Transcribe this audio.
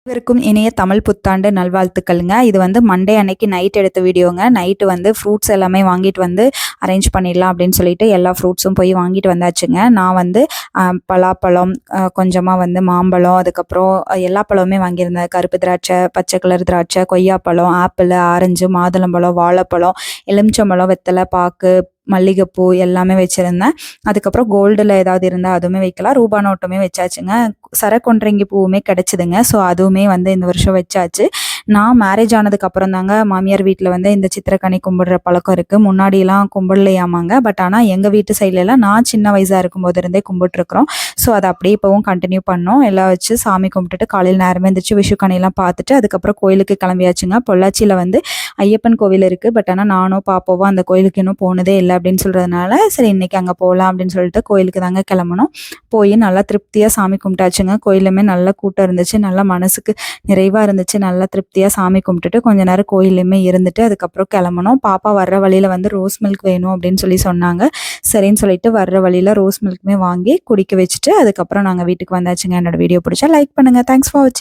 அனைவருக்கும் இனிய தமிழ் புத்தாண்டு நல்வாழ்த்துக்கள்ங்க. இது வந்து மண்டே அன்னைக்கு நைட் எடுத்த வீடியோங்க. நைட்டு வந்து ஃப்ரூட்ஸ் எல்லாமே வாங்கிட்டு வந்து அரேஞ்ச் பண்ணிடலாம் அப்படின்னு சொல்லிட்டு எல்லா ஃப்ரூட்ஸும் போய் வாங்கிட்டு வந்தாச்சுங்க. நான் வந்து பலாப்பழம், கொஞ்சமாக வந்து மாம்பழம், அதுக்கப்புறம் எல்லா பழமுமே வாங்கியிருந்தேன். கருப்பு திராட்சை, பச்சை கலர் திராட்சை, கொய்யாப்பழம், ஆப்பிள், ஆரஞ்சு, மாதுளம்பழம், வாழைப்பழம், எலுமிச்சம்பழம், வெத்தலை பாக்கு, மல்லிகைப்பூ எல்லாமே வச்சுருந்தேன். அதுக்கப்புறம் கோல்டில் ஏதாவது இருந்தால் அதுவுமே வைக்கலாம். ரூபா நோட்டுமே வச்சாச்சுங்க. சரக்கொன்றைங்கி பூவுமே கிடச்சிதுங்க. ஸோ அதுவுமே வந்து இந்த வருஷம் வச்சாச்சு. நான் மேரேஜ் ஆனதுக்கு அப்புறம் தாங்க மாமியார் வீட்டில் வந்து இந்த சித்திரக்கனி கும்பிடுற பழக்கம் இருக்குது. முன்னாடியெல்லாம் கும்பிடலையாமாங்க. பட் ஆனால் எங்கள் வீட்டு சைட்லலாம் நான் சின்ன வயசாக இருக்கும்போது இருந்தே கும்பிட்டுருக்குறோம். ஸோ அதை அப்படியே இப்போவும் கண்டினியூ பண்ணோம். எல்லாம் வச்சு சாமி கும்பிட்டுட்டு காலையில் நேரமே இருந்துச்சு விஷு கனியெல்லாம் பார்த்துட்டு அதுக்கப்புறம் கோயிலுக்கு கிளம்பியாச்சுங்க. பொள்ளாச்சியில் வந்து ஐயப்பன் கோவில் இருக்குது. பட் ஆனால் நானும் பாப்பாவும் அந்த கோயிலுக்கு இன்னும் போனதே இல்லை அப்படின்னு சொல்கிறதுனால சரி இன்றைக்கி அங்கே போகலாம் அப்படின்னு சொல்லிட்டு கோயிலுக்கு தாங்க கிளம்பணும். போய் நல்லா திருப்தியாக சாமி கும்பிட்டாச்சுங்க. கோயிலுமே நல்ல கூட்டம் இருந்துச்சு. நல்லா மனசுக்கு நிறைவாக இருந்துச்சு. நல்லா திருப்தியாக சாமி கும்பிட்டுட்டு கொஞ்ச நேரம் கோயிலுமே இருந்துட்டு அதுக்கப்புறம் கிளம்பணும். பாப்பா வர்ற வழியில் வந்து ரோஸ் மில்க் வேணும் அப்படின்னு சொல்லி சொன்னாங்க. சரின்னு சொல்லிட்டு வர்ற வழியில் ரோஸ் மில்க்குமே வாங்கி குடிக்க வச்சுட்டு அதுக்கப்புறம் நாங்கள் வீட்டுக்கு வந்தாச்சுங்க. என்னோட வீடியோ பிடிச்சா லைக் பண்ணுங்கள். தேங்க்ஸ் ஃபார் வாட்சிங்.